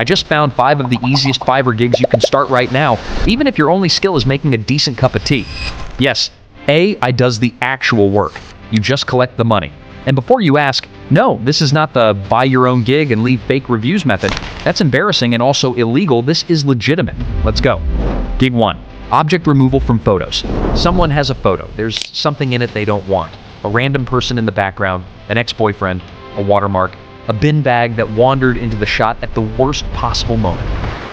I just found 5 of the easiest Fiverr gigs you can start right now, even if your only skill is making a decent cup of tea. Yes, AI does the actual work. You just collect the money. And before you ask, no, this is not the buy your own gig and leave fake reviews method. That's embarrassing and also illegal. This is legitimate. Let's go. Gig 1. Object removal from photos. Someone has a photo. There's something in it they don't want. A random person in the background, an ex-boyfriend, a watermark, a bin bag that wandered into the shot at the worst possible moment.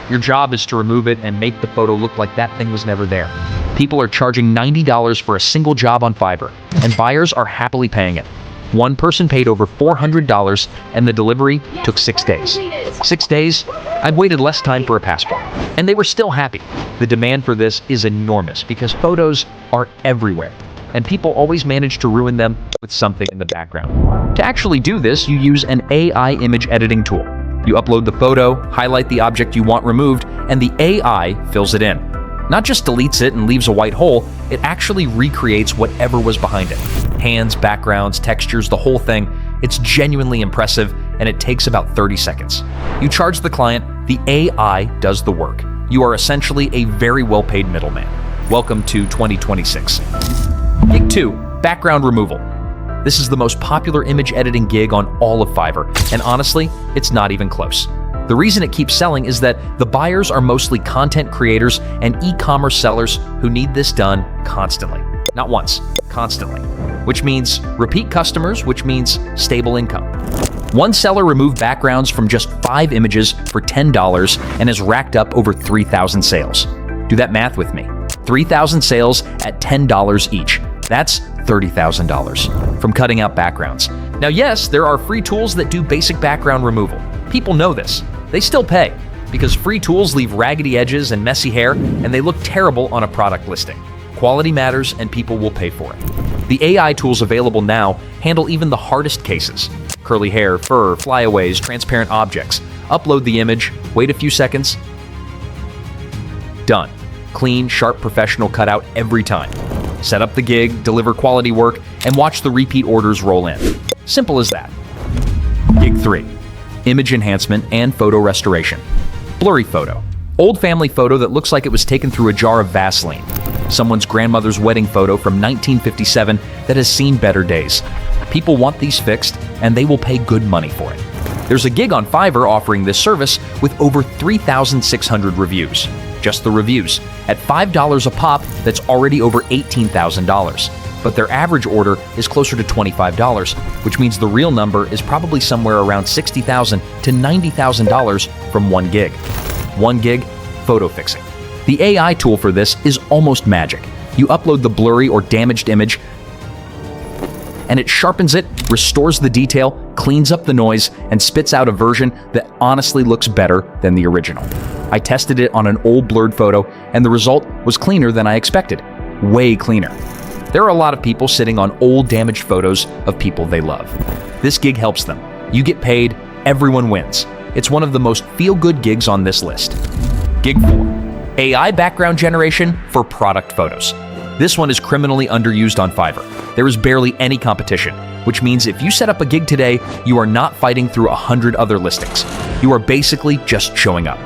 Your job is to remove it and make the photo look like that thing was never there. People are charging $90 for a single job on Fiverr, and buyers are happily paying it. One person paid over $400, and the delivery took 6 days. 6 days? I've waited less time for a passport, and they were still happy. The demand for this is enormous because photos are everywhere, and people always manage to ruin them with something in the background. To actually do this, you use an AI image editing tool. You upload the photo, highlight the object you want removed, and the AI fills it in. Not just deletes it and leaves a white hole, it actually recreates whatever was behind it. Hands, backgrounds, textures, the whole thing. It's genuinely impressive, and it takes about 30 seconds. You charge the client, the AI does the work. You are essentially a very well-paid middleman. Welcome to 2026. Gig 2, background removal. This is the most popular image editing gig on all of Fiverr, and honestly, it's not even close. The reason it keeps selling is that the buyers are mostly content creators and e-commerce sellers who need this done constantly. Not once, constantly. Which means repeat customers, which means stable income. One seller removed backgrounds from just 5 images for $10 and has racked up over 3,000 sales. Do that math with me. 3,000 sales at $10 each. That's $30,000 from cutting out backgrounds. Now, yes, there are free tools that do basic background removal. People know this. They still pay because free tools leave raggedy edges and messy hair, and they look terrible on a product listing. Quality matters, and people will pay for it. The AI tools available now handle even the hardest cases. Curly hair, fur, flyaways, transparent objects. Upload the image, wait a few seconds. Done. Clean, sharp, professional cutout every time. Set up the gig, deliver quality work, and watch the repeat orders roll in. Simple as that. Gig 3. Image enhancement and photo restoration. Blurry photo. Old family photo that looks like it was taken through a jar of Vaseline. Someone's grandmother's wedding photo from 1957 that has seen better days. People want these fixed, and they will pay good money for it. There's a gig on Fiverr offering this service with over 3,600 reviews. Just the reviews. At $5 a pop, that's already over $18,000. But their average order is closer to $25, which means the real number is probably somewhere around $60,000 to $90,000 from one gig. One gig, photo fixing. The AI tool for this is almost magic. You upload the blurry or damaged image, and it sharpens it, restores the detail, cleans up the noise, and spits out a version that honestly looks better than the original. I tested it on an old blurred photo, and the result was cleaner than I expected. Way cleaner. There are a lot of people sitting on old damaged photos of people they love. This gig helps them. You get paid, everyone wins. It's one of the most feel-good gigs on this list. Gig 4. AI background generation for product photos. This one is criminally underused on Fiverr. There is barely any competition, which means if you set up a gig today, you are not fighting through 100 other listings. You are basically just showing up.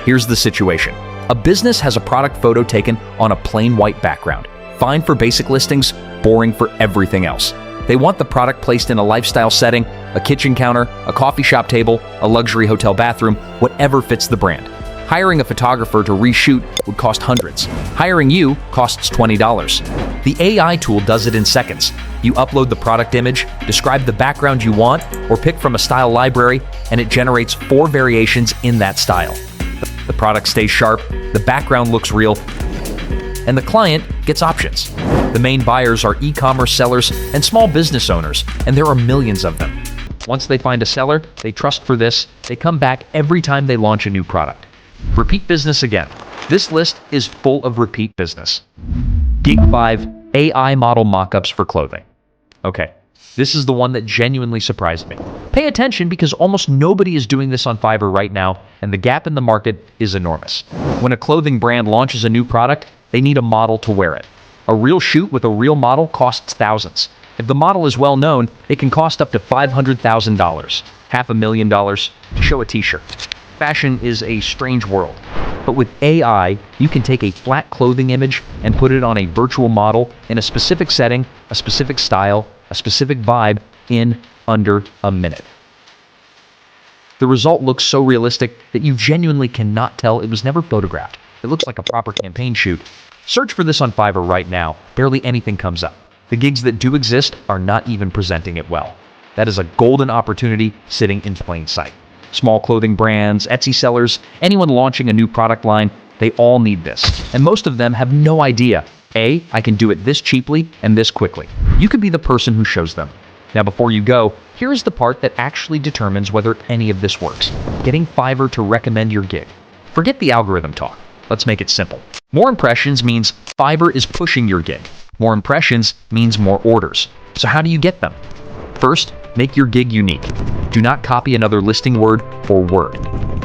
Here's the situation. A business has a product photo taken on a plain white background. Fine for basic listings, boring for everything else. They want the product placed in a lifestyle setting, a kitchen counter, a coffee shop table, a luxury hotel bathroom, whatever fits the brand. Hiring a photographer to reshoot would cost hundreds. Hiring you costs $20. The AI tool does it in seconds. You upload the product image, describe the background you want, or pick from a style library, and it generates 4 variations in that style. The product stays sharp, the background looks real, and the client gets options. The main buyers are e-commerce sellers and small business owners, and there are millions of them. Once they find a seller they trust for this, they come back every time they launch a new product. Repeat business again. This list is full of repeat business. Gig 5, AI model mockups for clothing. Okay, this is the one that genuinely surprised me. Pay attention because almost nobody is doing this on Fiverr right now, and the gap in the market is enormous. When a clothing brand launches a new product, they need a model to wear it. A real shoot with a real model costs thousands. If the model is well known, it can cost up to $500,000, $500,000 to show a t-shirt. Fashion is a strange world, but with AI, you can take a flat clothing image and put it on a virtual model in a specific setting, a specific style, a specific vibe in under a minute. The result looks so realistic that you genuinely cannot tell it was never photographed. It looks like a proper campaign shoot. Search for this on Fiverr right now. Barely anything comes up. The gigs that do exist are not even presenting it well. That is a golden opportunity sitting in plain sight. Small clothing brands, Etsy sellers, anyone launching a new product line, they all need this. And most of them have no idea. A, I can do it this cheaply and this quickly. You could be the person who shows them. Now before you go, here is the part that actually determines whether any of this works. Getting Fiverr to recommend your gig. Forget the algorithm talk. Let's make it simple. More impressions means Fiverr is pushing your gig. More impressions means more orders. So how do you get them? First, make your gig unique. Do not copy another listing word or word.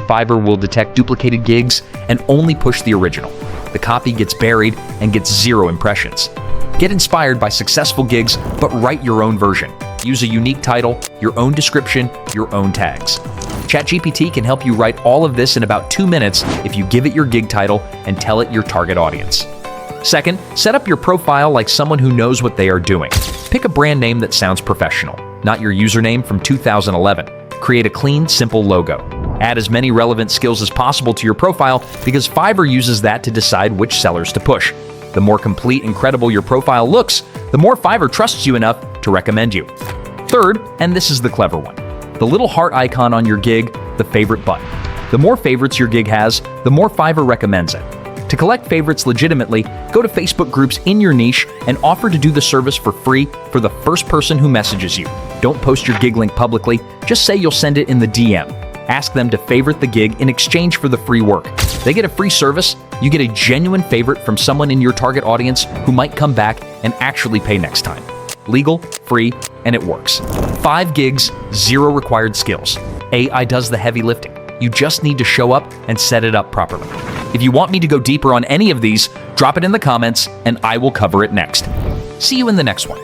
Fiverr will detect duplicated gigs and only push the original. The copy gets buried and gets 0 impressions. Get inspired by successful gigs, but write your own version. Use a unique title, your own description, your own tags. ChatGPT can help you write all of this in about 2 minutes if you give it your gig title and tell it your target audience. Second, set up your profile like someone who knows what they are doing. Pick a brand name that sounds professional, not your username from 2011. Create a clean, simple logo. Add as many relevant skills as possible to your profile because Fiverr uses that to decide which sellers to push. The more complete and credible your profile looks, the more Fiverr trusts you enough to recommend you. Third, and this is the clever one, the little heart icon on your gig, the favorite button. The more favorites your gig has, the more Fiverr recommends it. To collect favorites legitimately, go to Facebook groups in your niche and offer to do the service for free for the first person who messages you. Don't post your gig link publicly, just say you'll send it in the DM. Ask them to favorite the gig in exchange for the free work. They get a free service, you get a genuine favorite from someone in your target audience who might come back and actually pay next time. Legal, free, and it works. 5 gigs, 0 required skills. AI does the heavy lifting. You just need to show up and set it up properly. If you want me to go deeper on any of these, drop it in the comments and I will cover it next. See you in the next one.